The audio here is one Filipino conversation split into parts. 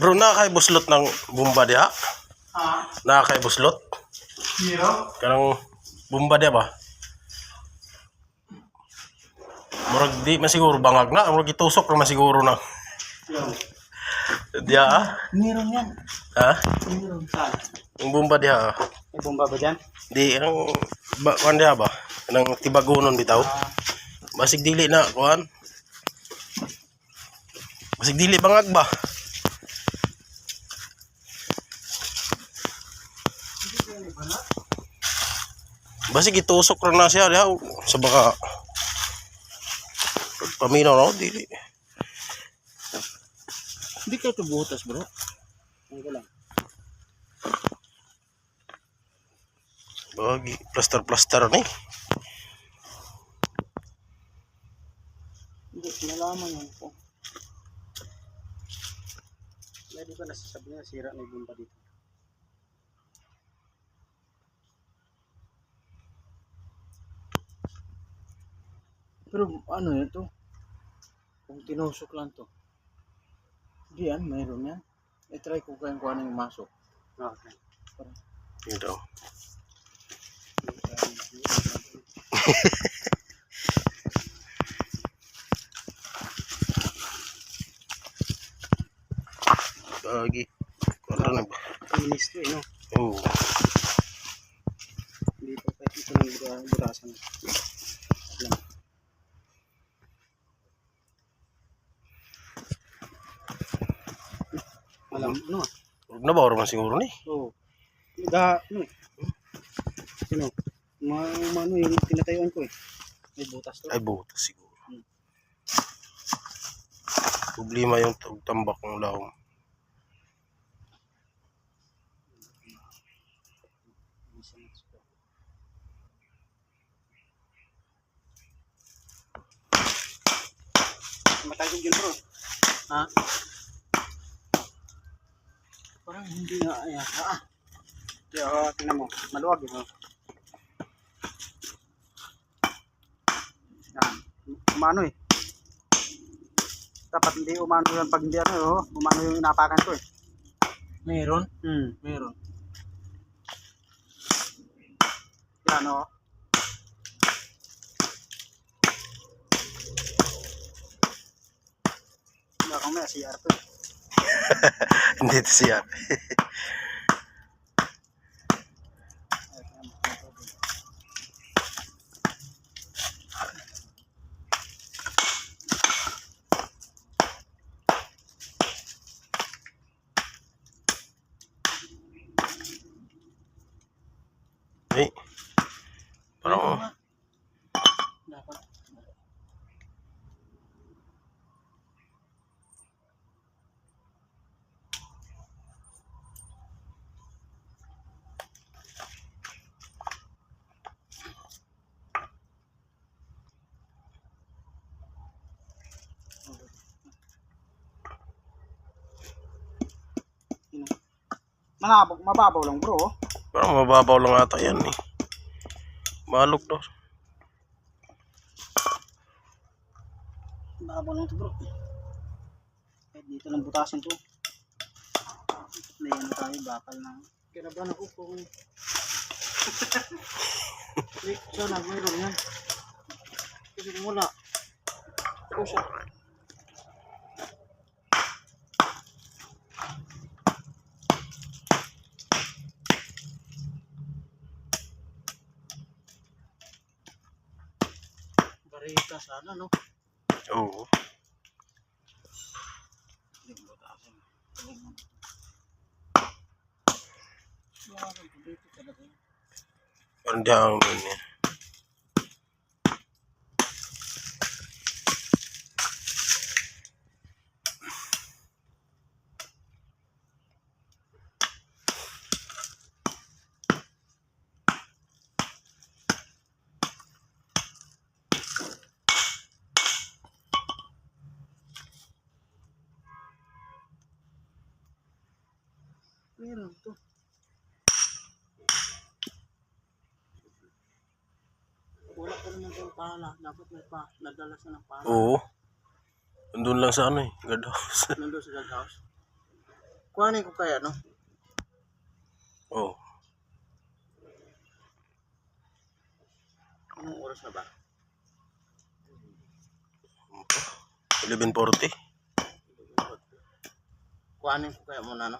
Bro, nakakay buslot ng bumba diha? Ha? Nakakay buslot? Zero? Kanang bumba diha ba? Murag di masiguro bangag na, murag itusok na masiguro na. Diha ah? Meron yan. Ha? Meron. Saan? Yung bumba diha. May bomba ba dyan? Di ang kuan diha ba? Nang tibagonon bitaw. Basig dili na kuan. Basig dili bangag ba? Basig itusok ra na siya diha sa baka. Paminaw na dili. Hindi ka ito butas, bro. Ang lang. Bagi plaster ni. Hindi, nalaman yan po. Hindi ba nasasabi niya sira na yung bomba dito? Pero ano yun to? Kung tinusok lang to. Hindi yan, mayroon yan. I-try ko kayong kuha ng masok. Okay. Yun daw. Bagi. Ano na ba? Inis to eh, no? Oh. Hindi pa kahit ito ng burasan. Alam, ano ah? Huwag na ba orang siguro ni? Oo. Ano eh? Sino? Ano yung tinatayuan ko eh. May butas to. Ay butas siguro. Problema yung tambak ng lahom. Matagog yun, bro. Ha? Parang hindi nga. Tingnan mo. Maluwag yun. Yan. Umano eh. Dapat hindi umano yan pag hindi ano. Umano yung inapakan ko eh. Meron? Meron. Yan o. Hindi akong may CR to eh. Hindi ito siya. Ay. Parang Dapat. Mababaw lang, bro. parang mababaw lang ata yan eh. Malok daw. Mababaw lang to, bro. Kahit dito lang butasin to. May ano tayo, bakal na. Kinabahan ako kung... Sana, mayroon yan. Kasi kung wala. O siya. Barita sana, no? Oo. Hindi mo butasin. Dito talaga yun. Parang diyang nun yan. Meron to. Wala ka naman yung pala. Dapat may nadala siya ng pala. Oo. Nandun lang sa ano eh. Guard house. Nandun sa guard house. kuhanin ko kaya, no? Oh, Anong oras na ba? 11:40. Kuhanin ko kaya muna, no?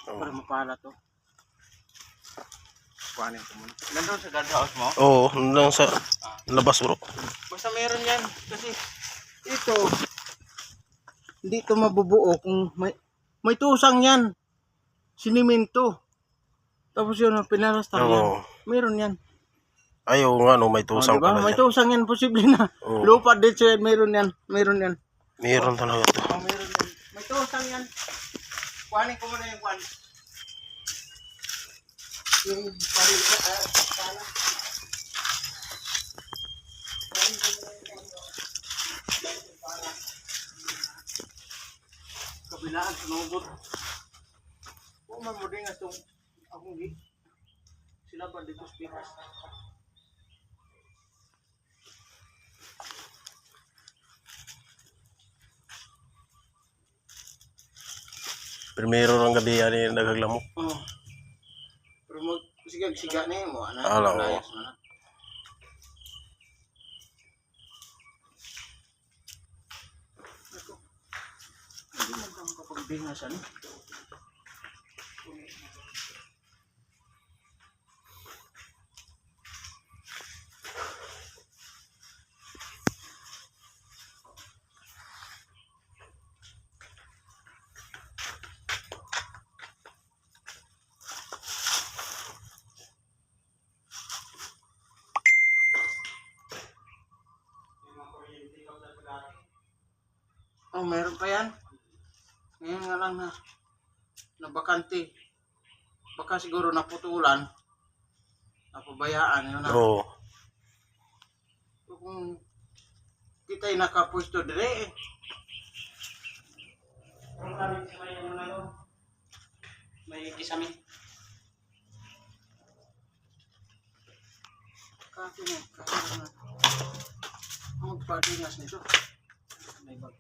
Oh. Para mapala to. Kuhanin ko muna. Nandun sa guardhouse mo? Oo, nandun sa labas bro. Basta meron yan. Kasi ito, hindi ito mabubuo kung may tusang yan. Siniminto. Tapos yun, pinalastar yan. Oo. Meron yan. Ayaw nga no, may tusang diba? pala May yan. tusang yan, posible na. Oo. Lupa din siya, meron yan. Meron yan. Meron talaga to. Meron yan. May tusang yan. Kuhanin ko muna yung kuhan. Yung paril ka, sana. Kuhanin ko muna yung kuhan. Kabilaan, sunubot. Kung man mo din nga itong akong gig. Sila ba dito speakers? Primero ng gabi yan yung nagaglamok. Oo. Pero siga na yun mo. Alam mo. Layas mo na. Ito. Hindi man kang kapagbingasan. Oh, meron pa yan. Ngayon nga lang na bakante. Baka siguro naputulan. Napabayaan yun na. Oo. So, kung kita'y nakapwesto dire eh. May kisame. Kasi na. Ang magpadinas nito. May bag.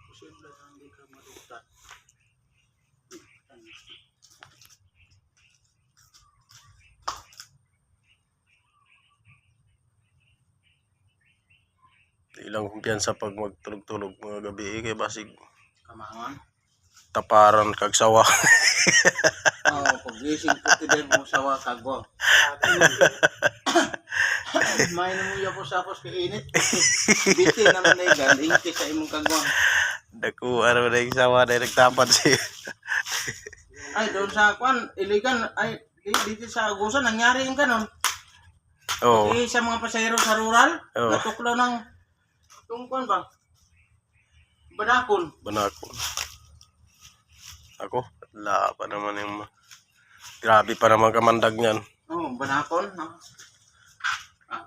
Posible na hindi ka maduktan. Ilang kumpiyansa pag magtulog-tulog mga gabi kay basig Kamangan. taparan kag sawa. Oo, pag-gising ko din mo sawa kagwa. May namuya po sa apos kay init. Biti naman na galing sa imong kagwa. Daku ano na yung sawa na nagtapan siya. Ay, doon sa kwan, iligan, ay, dito sa Agusan, nangyari yung ganon. Oo. Sa mga pasahero sa rural, Oo. natuklaw ng, itong kwan ba? Badakon. Banakon. Ako, wala pa naman yung grabe pa naman kamandag niyan. Oo, Badakon. No?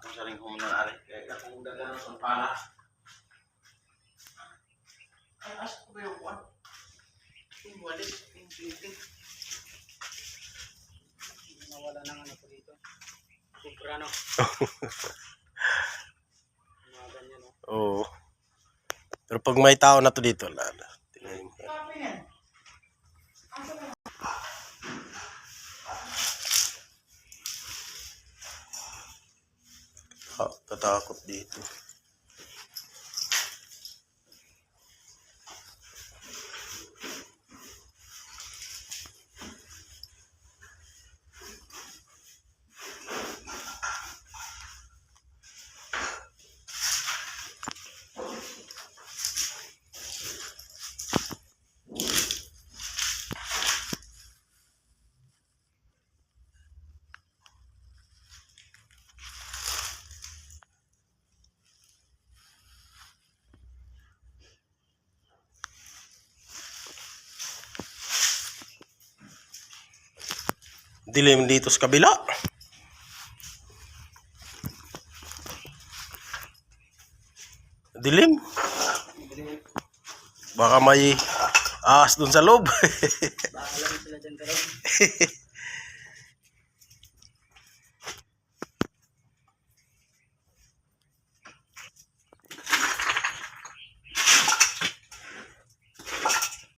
Kung saling ko muna na rin. Kaya kung dagano sa pala. Ay, asa ko ba yung kwan? Yung walis, yung titing. Nawala na nga po dito. Sobrano. Mga ganyan, no? Oo. Pero pag may tao na to dito, wala na. Tingnan mo. Tatakot dito. Dilim dito sa kabila. Dilim. Baka may ahas dun sa loob. Baka lang sila dyan karon.